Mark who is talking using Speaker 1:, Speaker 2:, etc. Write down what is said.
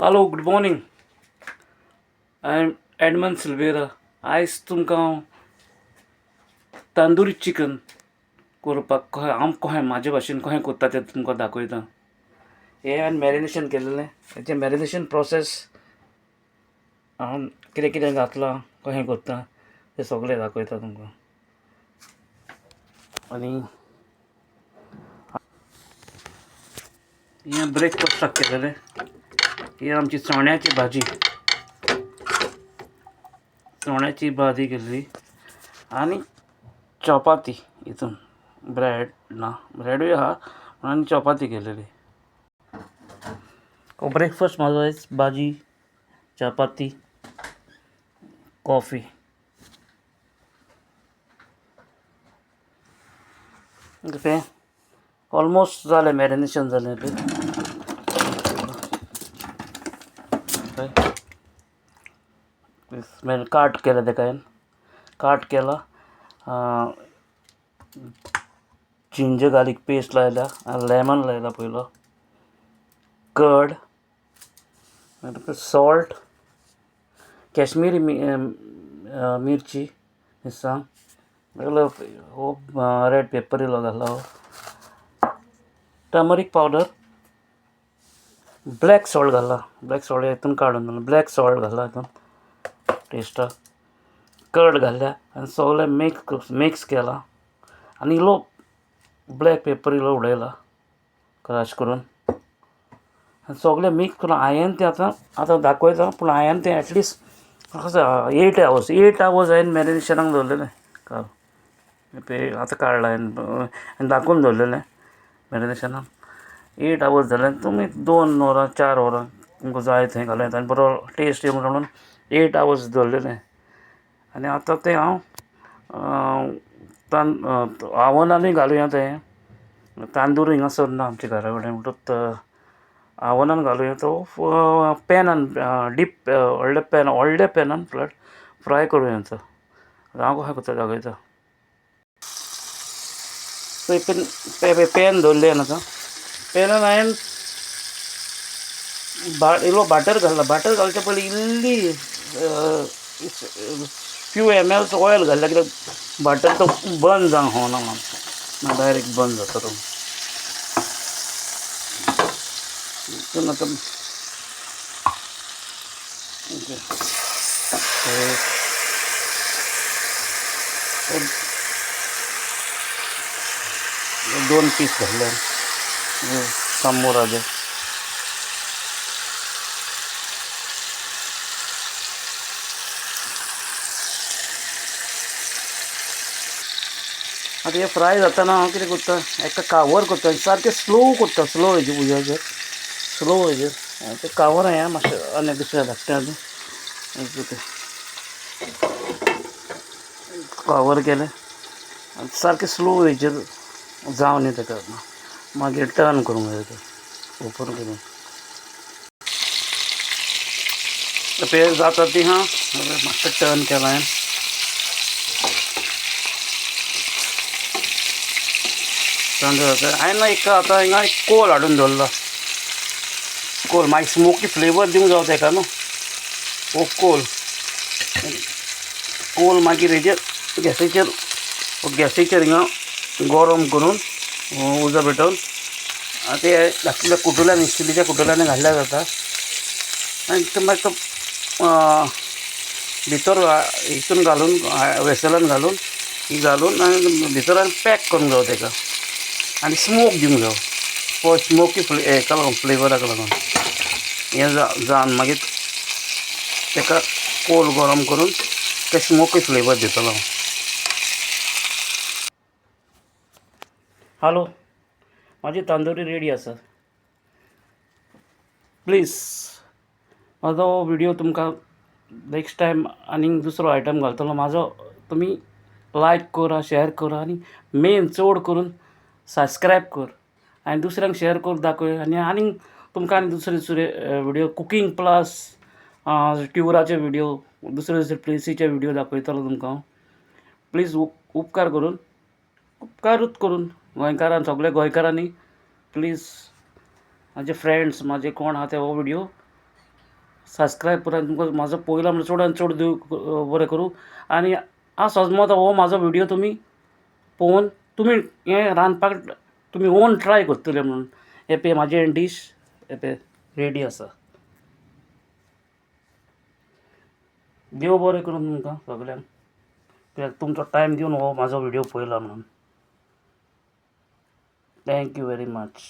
Speaker 1: Hello, good morning. I am Edmund Silveira. आयज तुमकां हांव तांदूरी चिकन करपाक कशें म्हाजे भाशेन कशें करता तें तुमकां दाखयता. हें हांवें मॅरिनेशन केल्लें. हेचें मॅरिनेशन प्रोसेस हांव कितें कितें घातलां, कशें करता तें सगळें दाखयता तुमकां. आनी हें ब्रेकफास्टाक केलेलें. ही आमची चण्याची भाजी केल्ली आनी चपाती. हितून ब्रेड ना, ब्रेडूय आहा आनी चपाती केलेली. ब्रेकफास्ट म्हाजो आयज भाजी, चपाती, कॉफी. तें ऑलमोस्ट जालें, मॅरिनेशन जालें तें. काट केलें तेका हांवें. काट केला. जिंजर गार्लीक पेस्ट लायला, लेमन लायला पयलो, कर्ड, सॉल्ट, कश्मीरी मिरची मिरसांग, रेड पेपर इल्लो घातला, टर्मरीक पावडर, ब्लॅक सॉल्ट घातला. ब्लॅक सॉल्ट हितून काडून ब्लॅक सॉल्ट घातला हितून टेस्टाक. कर्ड घातल्या आनी सगळें मिक्स केलां आनी इल्लो ब्लॅक पेपर इल्लो उडयला क्रश करून. आनी सगळें मिक्स करून हांवें तें आतां दाखयता, पूण हांवें तें एटलिस्ट 8 hours हांवें मॅरिनेशनाक दवरलेलें काल. आतां काडला हांवें धाकून दवरलेलें मॅरिनेशनाक. 8 hours जाले. तुमी 2 वरां 4 वरां तुमकां जाय थंय घालूं येता आनी बरो टेस्ट येवंक म्हणून 8 hours दवरलेलें. आनी आतां तें हांव आवनानूय घालुया. तें तांदूळ हिंगासर ना आमच्या घरा कडेन, म्हणटूच आवनान घालुया. तो पॅनान व्हडल्या पॅनान फ्राय करूया तो. हांव कशें करता दाखयता. पॅन दवरलें आतां. पॅनान हांवें इल्लो बाटर घातला. बाटर घालच्या पयलीं इल्ली फ्यू ml ऑयल घातल्या, कित्याक बाटर तो बंद जावंक फावना ना, डायरेक्ट बंद जाता तो. तितून आतां दोन पीस घातले सामोराचे. आतां हें फ्राय जाताना हांव कितें करता, हेका कावर करता. सारकें स्लो करता, स्लो हेजेर तें कावर हांवें मातशें आनी दुसऱ्या धाकट्या कावर केलें आनी सारकें स्लो हेजेर जावन तेका मागीर टर्न करूंक जाय तें ओपन करून. पेज जाता ती मातशें टर्न केलां हांवें. हांवें एक आतां हिंगा एक कोल हाडून दवरला. कोल मागीर स्मोकी फ्लेवर दिवंक जावं तेका न्हू. हो कोल मागीर हेजेर गॅसीचेर हिंगा गरम करून उजो पेटोवन ते धाकट्या कुटुल्यांनी, स्टिलीच्या कुटुल्यांनी घातल्या जाता. आनी ते मागीर तो भितर हितून घालून, वेसलान घालून आनी भितर आनी पॅक करूंक जाय तेका आनी स्मोक दिवंक जाय. हो स्मोकी हेका लागून, फ्लेवराक लागून. हें जावन मागीर तेका कोल गरम करून ते स्मोकी फ्लेवर दितलो. हॅलो, म्हाजी तांदुरी रेडी आसा. प्लीज म्हाजो व्हिडियो तुमकां नेक्स्ट टायम आनीक दुसरो आयटम घालतलो म्हाजो, तुमी लायक करा, शेअर करा आनी मेन चड करून सबस्क्रायब कर आनी दुसऱ्यांक शेअर करून दाखय. आनीक तुमकां आनी दुसरे व्हिडियो, कुकींग प्लस ट्युराचे व्हिडियो, दुसरे प्लेसीचे व्हिडियो दाखयतलो तुमकां हांव. प्लीज उपकारूच करून सगळ्या गोंयकारांनी प्लीज, म्हाजे फ्रेंड्स, म्हाजे कोण आहा ते हो व्हिडियो सबस्क्रायब करा, तुमकां म्हाजो पयला म्हणजे चडान चड देव बरें करूं. आनी आसोच मत हो म्हाजो व्हिडियो तुमी पळोवन तुमी हें रांदपाक तुमी ओन ट्राय करतले म्हणून. हे पळय म्हाजें डीश हे पळय रेडी आसा. देव बरें करून तुमकां सगल्यांक, कित्याक तुमचो टायम दिवन हो म्हाजो व्हिडियो पळयला म्हणून. Thank you very much.